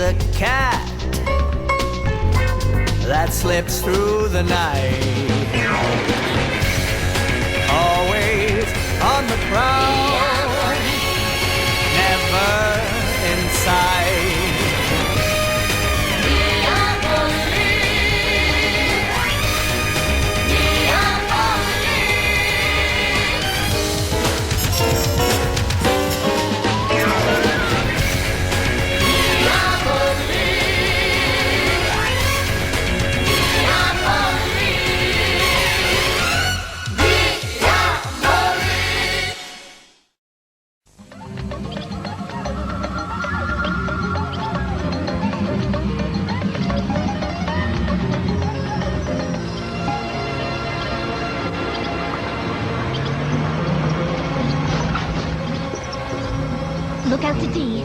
the cat that slips through the night. Always on the prowl, never in sight. Look out to D.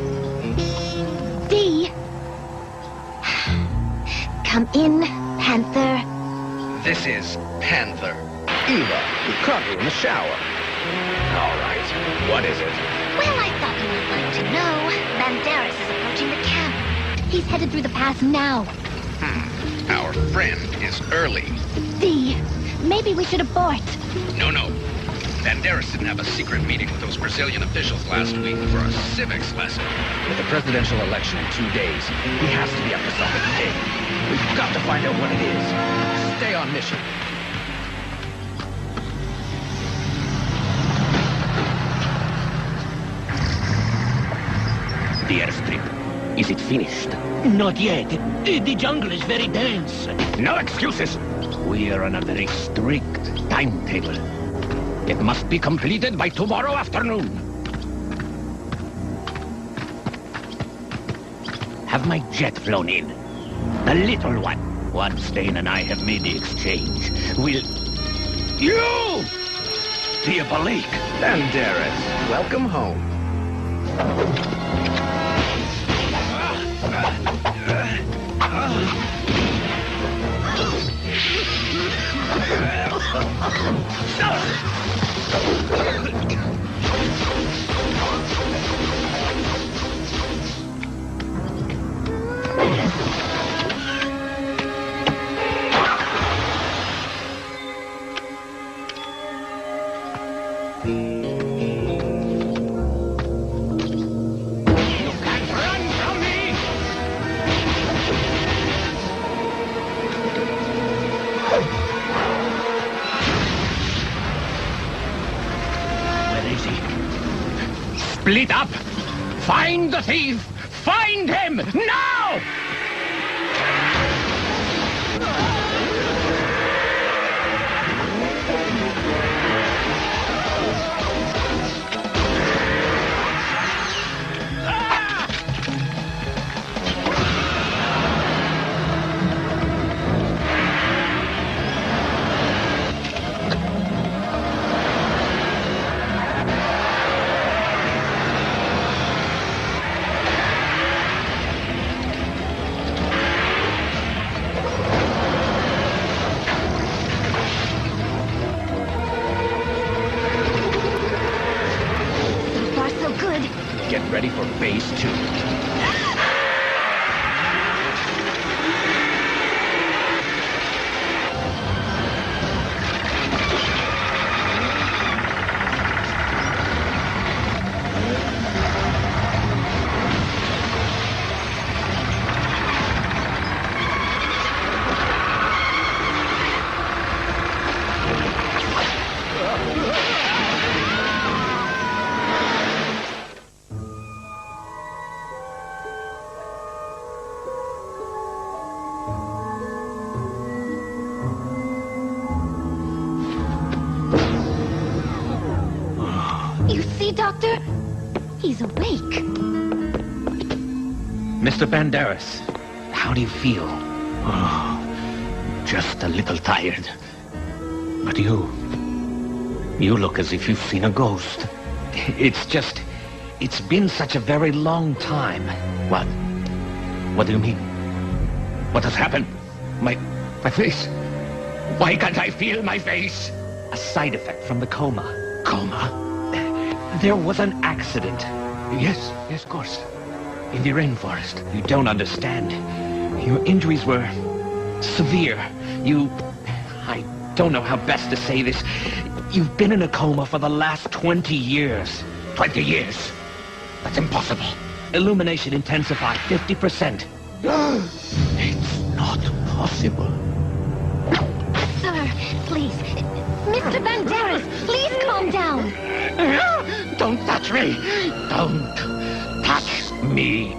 D! Come in, Panther. This is Panther. Eva, we caught you in the shower. All right, what is it? Well, I thought you might like to know. Banderas is approaching the camp. He's headed through the pass now. Our friend is early. D, maybe we should abort. No. Banderas didn't have a secret meeting with those Brazilian officials last week for a civics lesson. With the presidential election in 2 days, he has to be up to something big. We've got to find out what it is. Stay on mission. The airstrip. Is it finished? Not yet. The jungle is very dense. No excuses! We are on a very strict timetable. It must be completed by tomorrow afternoon. Have my jet flown in? The little one. Once Dane and I have made the exchange, we'll... You! Diabolique! Banderas, welcome home. Split up! Find the thief! Find him! Now! Get ready for phase 2. You see, Doctor? He's awake. Mr. Banderas, how do you feel? Oh, just a little tired. But you look as if you've seen a ghost. It's been such a very long time. What? What do you mean? What has happened? My face? Why can't I feel my face? A side effect from the coma. Coma? There was an accident. Yes, of course. in the rainforest. You don't understand. Your injuries were severe. I don't know how best to say this. You've been in a coma for the last 20 years. 20 years? That's impossible. Illumination intensified 50%. It's not possible. Sir, please. Mr. Banderas, please calm down. Don't touch me! Don't touch me!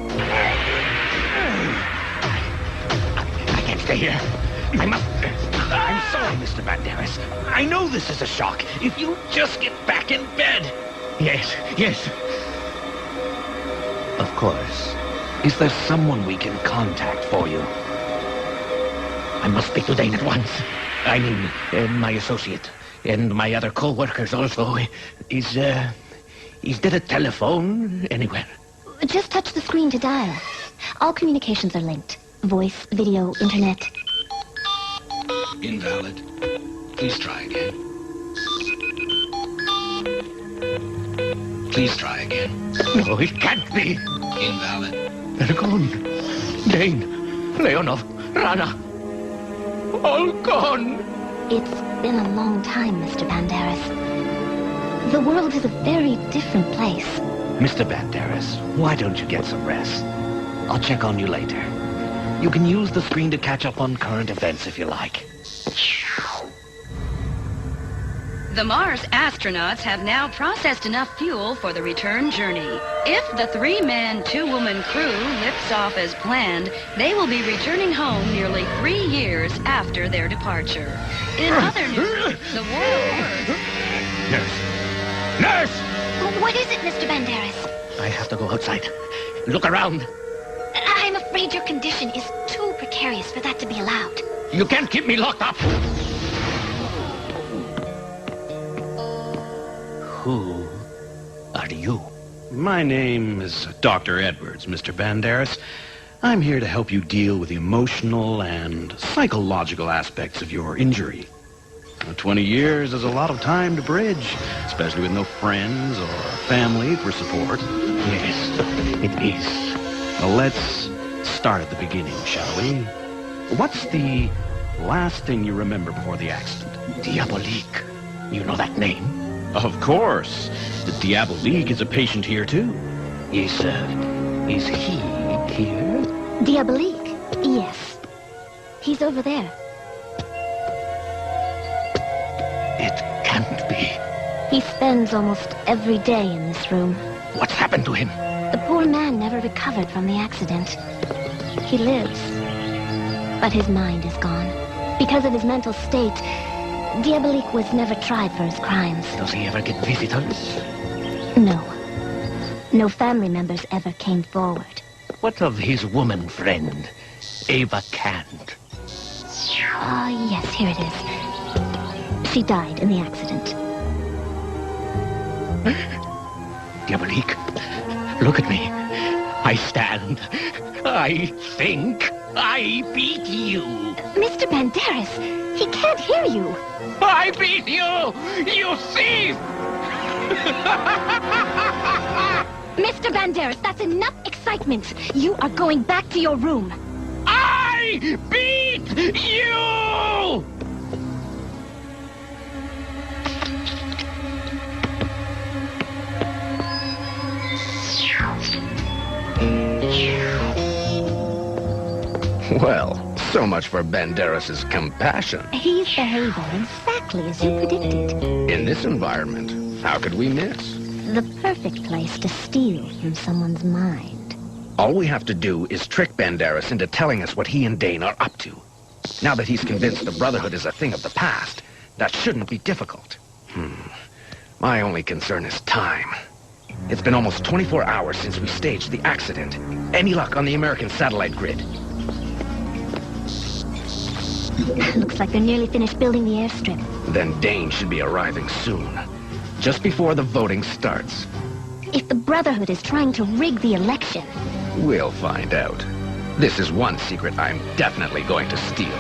I can't stay here. I must... I'm sorry, Mr. Banderas. I know this is a shock. If you just get back in bed. Yes, yes. Of course. Is there someone we can contact for you? I must speak to Dane at once. I mean, my associate. And my other co-workers also. Is there a telephone anywhere? Just touch the screen to dial. All communications are linked. Voice, video, internet. Invalid. Please try again. Please try again. No, it can't be. Invalid. They're gone. Dane, Leonov, Rana. All gone. It's been a long time, Mr. Banderas. The world is a very different place. Mr. Banderas, why don't you get some rest? I'll check on you later. You can use the screen to catch up on current events if you like. The Mars astronauts have now processed enough fuel for the return journey. If the 3-man, 2-woman crew lifts off as planned, they will be returning home nearly 3 years after their departure. In other news, the world... Nurse! Nurse! What is it, Mr. Banderas? I have to go outside. Look around. I'm afraid your condition is too precarious for that to be allowed. You can't keep me locked up. Who are you? My name is Dr. Edwards, Mr. Banderas. I'm here to help you deal with the emotional and psychological aspects of your injury. 20 years is a lot of time to bridge, especially with no friends or family for support. Yes, it is. Well, let's start at the beginning, shall we? What's the last thing you remember before the accident? Diabolique. You know that name? Of course. The Diabolique is a patient here, too. Is he here? Diabolique? Yes. He's over there. It can't be. He spends almost every day in this room. What's happened to him? The poor man never recovered from the accident. He lives, but his mind is gone. Because of his mental state, Diabolique was never tried for his crimes. Does he ever get visitors? No. No family members ever came forward. What of his woman friend, Ava Kant? Yes, here it is. She died in the accident. Diabolique, look at me. I stand. I think I beat you. Mr. Banderas, he can't hear you. I beat you, you thief! Mr. Banderas, that's enough excitement. You are going back to your room. I beat you! Well, so much for Banderas' compassion. He's behaving exactly as you predicted. In this environment, how could we miss? The perfect place to steal from someone's mind. All we have to do is trick Banderas into telling us what he and Dane are up to. Now that he's convinced the Brotherhood is a thing of the past, that shouldn't be difficult. My only concern is time. It's been almost 24 hours since we staged the accident. Any luck on the American satellite grid? Looks like they're nearly finished building the airstrip. Then Dane should be arriving soon. Just before the voting starts. If the Brotherhood is trying to rig the election... We'll find out. This is one secret I'm definitely going to steal.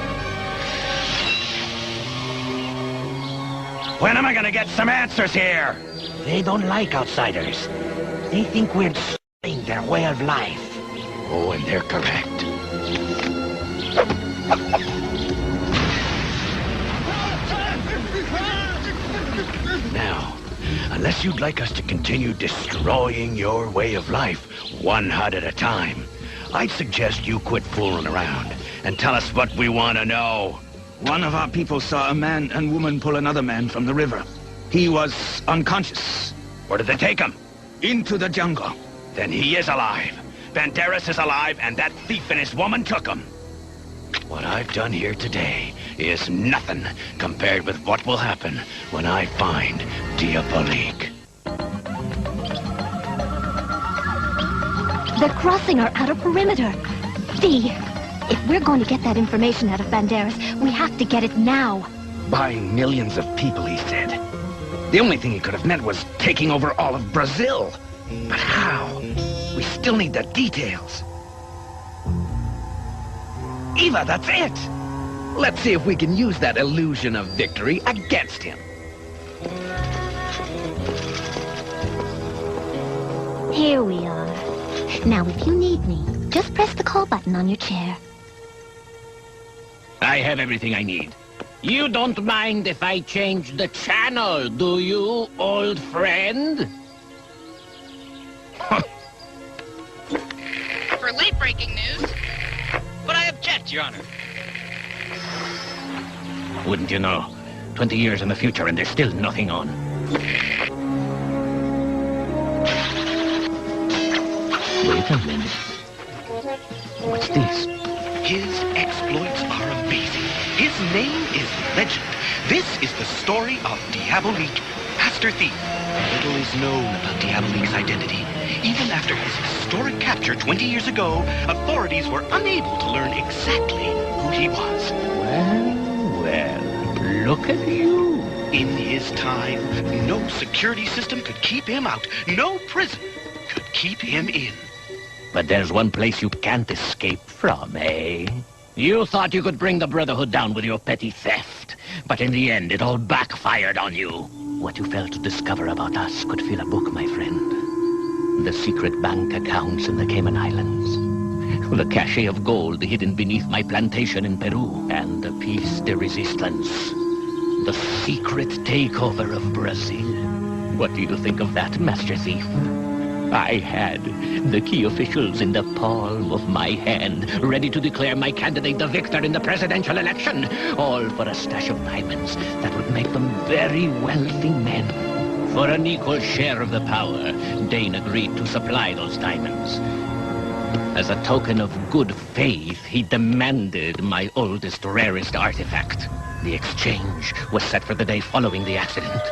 When am I gonna get some answers here? They don't like outsiders. They think we're destroying their way of life. Oh, and they're correct. Now, unless you'd like us to continue destroying your way of life, one hut at a time, I'd suggest you quit fooling around and tell us what we want to know. One of our people saw a man and woman pull another man from the river. He was unconscious. Where did they take him? Into the jungle. Then he is alive. Banderas is alive, and that thief and his woman took him. What I've done here today is nothing compared with what will happen when I find Diabolik. They're crossing our outer perimeter. Dee, if we're going to get that information out of Banderas, we have to get it now. Buying millions of people, he said. The only thing he could have meant was taking over all of Brazil. But how? We still need the details. Eva, that's it! Let's see if we can use that illusion of victory against him. Here we are. Now, if you need me, just press the call button on your chair. I have everything I need. You don't mind if I change the channel, do you, old friend? For late-breaking news, but I object, Your Honor. Wouldn't you know? 20 years in the future and there's still nothing on. Wait a minute. What's this? His exploits are amazing. His name is legend. This is the story of Diabolik, Master Thief. Little is known about Diabolik's identity. Even after his historic capture 20 years ago, authorities were unable to learn exactly who he was. Well, look at you. In his time, no security system could keep him out. No prison could keep him in. But there's one place you can't escape from, eh? You thought you could bring the Brotherhood down with your petty theft, but in the end it all backfired on you. What you failed to discover about us could fill a book, my friend. The secret bank accounts in the Cayman Islands, the cache of gold hidden beneath my plantation in Peru, and the piece de resistance, the secret takeover of Brazil. What do you think of that, Master Thief? I had the key officials in the palm of my hand, ready to declare my candidate the victor in the presidential election, all for a stash of diamonds that would make them very wealthy men. For an equal share of the power, Dane agreed to supply those diamonds. As a token of good faith, he demanded my oldest, rarest artifact. The exchange was set for the day following the accident.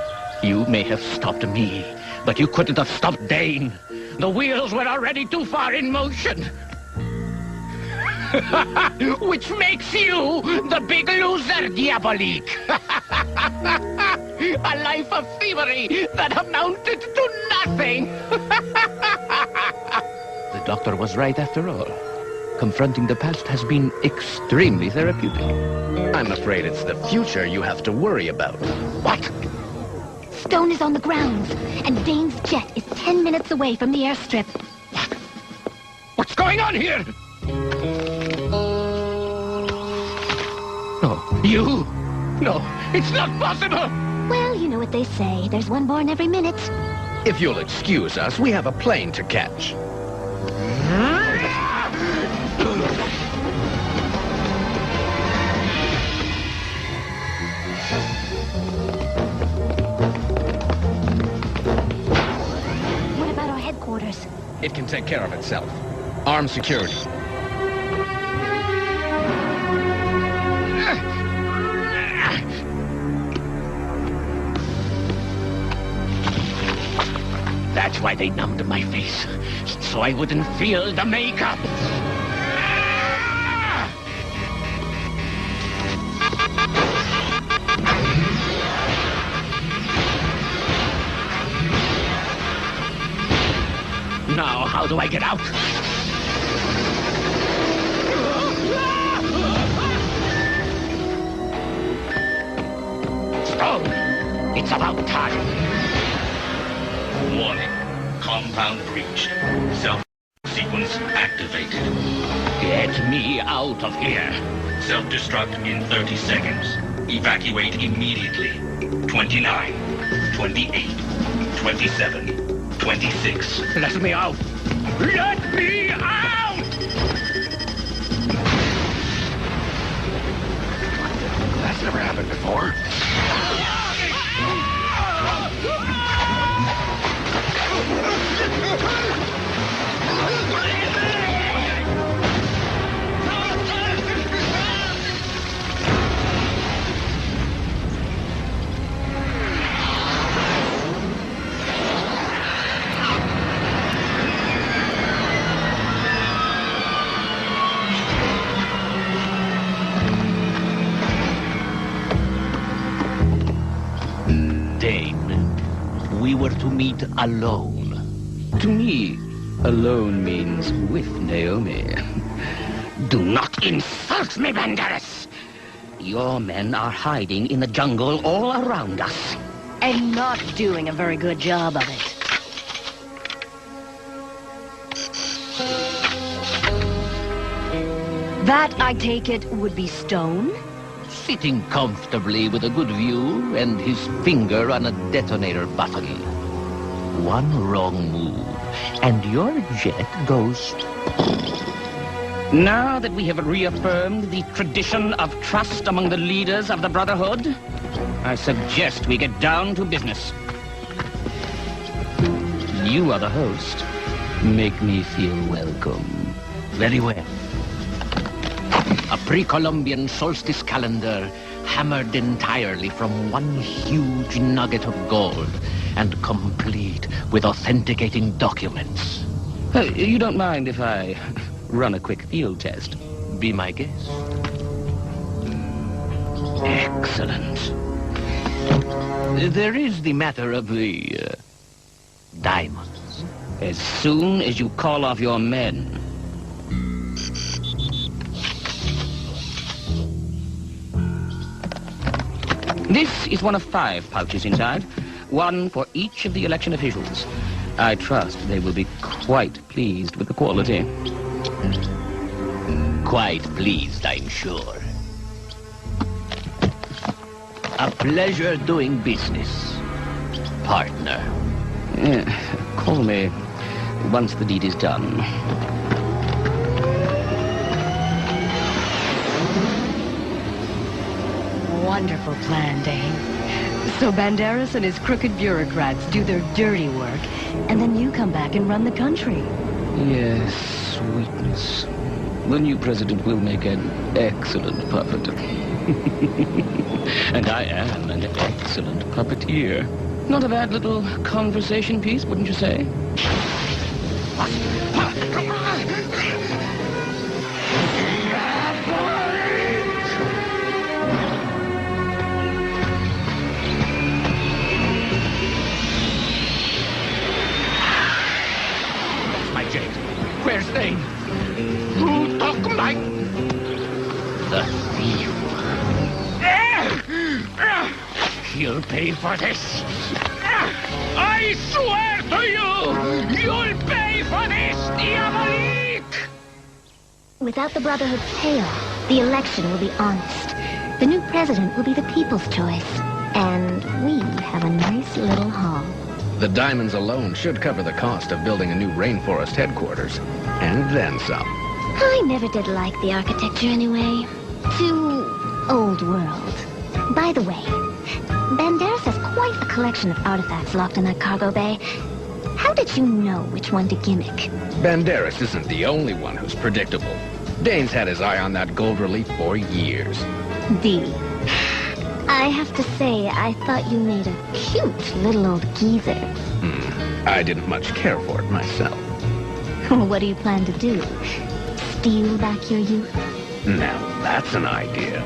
You may have stopped me, but you couldn't have stopped Dane. The wheels were already too far in motion. Which makes you the big loser, Diabolik. A life of thievery that amounted to nothing. The doctor was right after all. Confronting the past has been extremely therapeutic. I'm afraid it's the future you have to worry about. What? Stone is on the grounds, and Dane's jet is 10 minutes away from the airstrip. What? What's going on here? No, you? No, it's not possible! Well, you know what they say. There's one born every minute. If you'll excuse us, we have a plane to catch. What about our headquarters? It can take care of itself. Armed security. That's why they numbed my face, so I wouldn't feel the makeup. Now, how do I get out? Stone! It's about time. Warning. Compound breach. Self-seeking. sequence activated. Get me out of here. Self-destruct in 30 seconds. Evacuate immediately. 29, 28, 27, 26. Let me out! Let me out! That's never happened before. We were to meet alone. To me, alone means with Naomi. Do not insult me, Banderas! Your men are hiding in the jungle all around us. And not doing a very good job of it. That, I take it, would be Stone? Sitting comfortably with a good view and his finger on a detonator button. One wrong move, and your jet goes... Now that we have reaffirmed the tradition of trust among the leaders of the Brotherhood, I suggest we get down to business. You are the host. Make me feel welcome. Very well. A pre-Columbian solstice calendar hammered entirely from one huge nugget of gold and complete with authenticating documents. You don't mind if I run a quick field test? Be my guest. Excellent. There is the matter of the diamonds. As soon as you call off your men. This is one of 5 pouches inside. One for each of the election officials. I trust they will be quite pleased with the quality. Quite pleased, I'm sure. A pleasure doing business, partner. Call me once the deed is done. Wonderful plan, Dane. So Banderas and his crooked bureaucrats do their dirty work, and then you come back and run the country. Yes, sweetness. The new president will make an excellent puppet. And I am an excellent puppeteer. Not a bad little conversation piece, wouldn't you say? Where's Dane? Who took my... The thief. You'll pay for this. I swear to you, you'll pay for this, Diabolique! Without the Brotherhood's payoff, the election will be honest. The new president will be the people's choice. And we have a nice little haul. The diamonds alone should cover the cost of building a new rainforest headquarters. And then some. I never did like the architecture anyway. Too old world. By the way, Banderas has quite a collection of artifacts locked in that cargo bay. How did you know which one to gimmick? Banderas isn't the only one who's predictable. Dane's had his eye on that gold relief for years. D. I have to say, I thought you made a cute little old geezer. I didn't much care for it myself. What do you plan to do? Steal back your youth? Now, that's an idea.